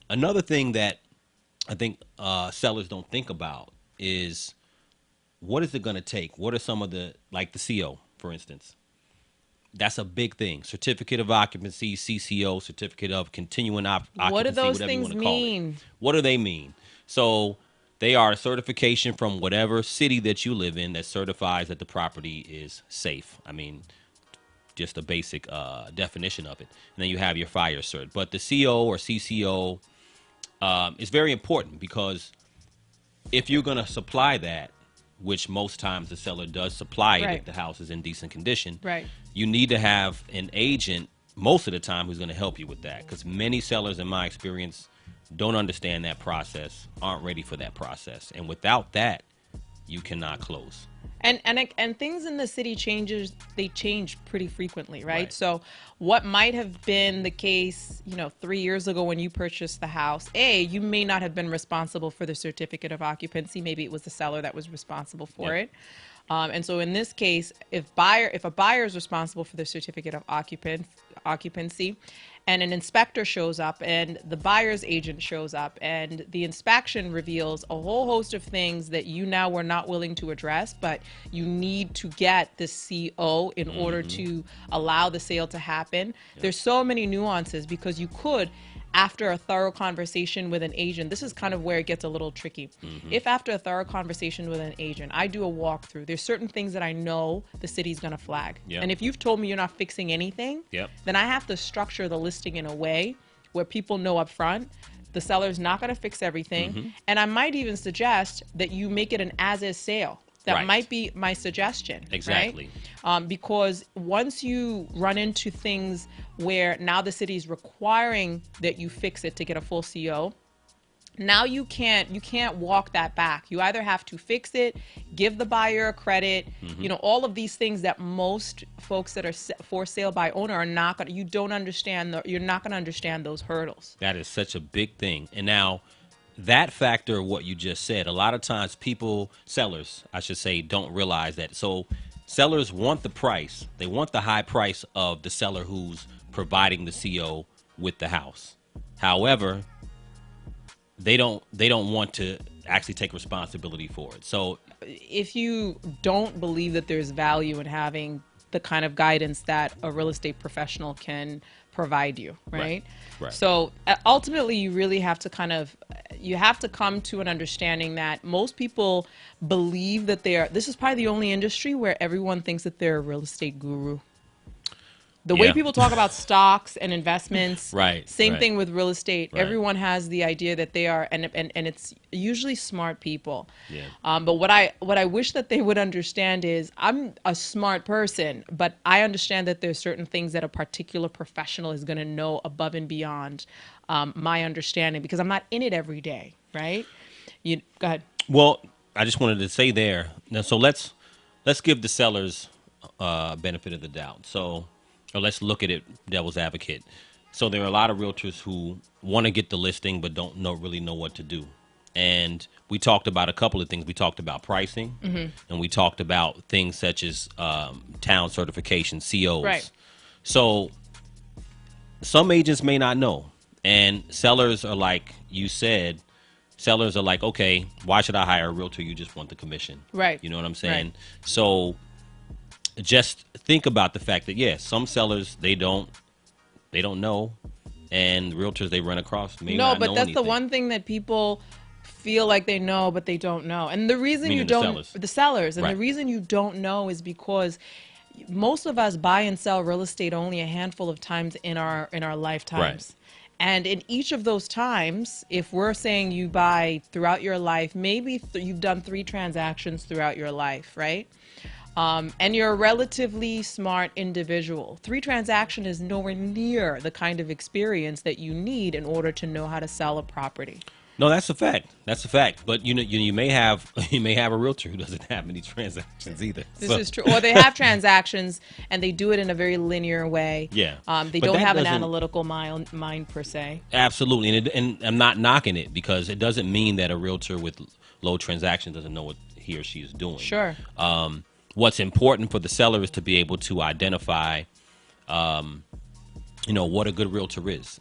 Another thing that I think sellers don't think about is what is it going to take? What are some of the, like the CO, for instance? That's a big thing. Certificate of occupancy, CCO, certificate of continuing What do occupancy, those whatever you want things to call it. mean? What do they mean? So they are a certification from whatever city that you live in that certifies that the property is safe. I mean, just a basic definition of it. And then you have your fire cert. But the CO or CCO is very important because if you're going to supply that, which most times the seller does supply it if Right. the house is in decent condition, Right. you need to have an agent most of the time who's going to help you with that. Because many sellers, in my experience, don't understand that process, aren't ready for that process. And without that, you cannot close. And things in the city changes, they change pretty frequently, right? Right. So what might have been the case, 3 years ago when you purchased the house, you may not have been responsible for the certificate of occupancy. Maybe it was the seller that was responsible for Yep. it. And so in this case, if a buyer is responsible for the certificate of occupancy, and an inspector shows up and the buyer's agent shows up and the inspection reveals a whole host of things that you now were not willing to address, but you need to get the CO in order to allow the sale to happen. Yep. There's so many nuances because you could, after a thorough conversation with an agent, this is kind of where it gets a little tricky. If after a thorough conversation with an agent, I do a walkthrough, there's certain things that I know the city's going to flag. Yep. And if you've told me you're not fixing anything, Yep. then I have to structure the listing in a way where people know up front the seller's not going to fix everything. And I might even suggest that you make it an as-is sale. That Right. might be my suggestion. Exactly. Right? Because once you run into things where now the city is requiring that you fix it to get a full CO, now you can't walk that back. You either have to fix it, give the buyer a credit, all of these things that most folks that are for sale by owner are not going to, you don't understand, you're not going to understand those hurdles. That is such a big thing. And now that factor, what you just said, a lot of times people, sellers, I should say, don't realize that. So sellers want the price. They want the high price of the seller who's providing the CO with the house. However, they don't want to actually take responsibility for it. So If you don't believe that there's value in having the kind of guidance that a real estate professional can provide you, right? Right. So ultimately, you really have to you have to come to an understanding that most people believe that this is probably the only industry where everyone thinks that they're a real estate guru. The way Yeah. people talk about stocks and investments, Right, same right. thing with real estate. Right. Everyone has the idea that they are, and it's usually smart people. Yeah. But what I wish that they would understand is I'm a smart person, but I understand that there's certain things that a particular professional is going to know above and beyond my understanding because I'm not in it every day, right? You go ahead. well, I just wanted to say there. Now, so let's give the sellers benefit of the doubt. So, or let's look at it devil's advocate. So there are a lot of realtors who want to get the listing but don't really know what to do. And we talked about a couple of things. We talked about pricing, and we talked about things such as town certification, COs. Right. So some agents may not know, and sellers are like you said. Sellers are like, okay, why should I hire a realtor? You just want the commission, Right. You know what I'm saying? Right. So just think about the fact that yes, some sellers they don't know, and realtors they run across may No, not but know that's anything. the one thing that people feel like they know, but they don't know. And the reason Meaning you the don't, sellers. the sellers, and the Right. reason you don't know is because most of us buy and sell real estate only a handful of times in our lifetimes. And in each of those times, if we're saying you buy throughout your life, maybe you've done 3 transactions throughout your life, right? And you're a relatively smart individual. 3 transaction is nowhere near the kind of experience that you need in order to know how to sell a property. No, that's a fact. That's a fact. But you may have you may have a realtor who doesn't have any transactions either. This So, is true. Or they have transactions and they do it in a very linear way. Yeah. They But don't that have an doesn't- analytical mind per se. Absolutely, and I'm not knocking it because it doesn't mean that a realtor with low transaction doesn't know what he or she is doing. Sure. What's important for the seller is to be able to identify, what a good realtor is.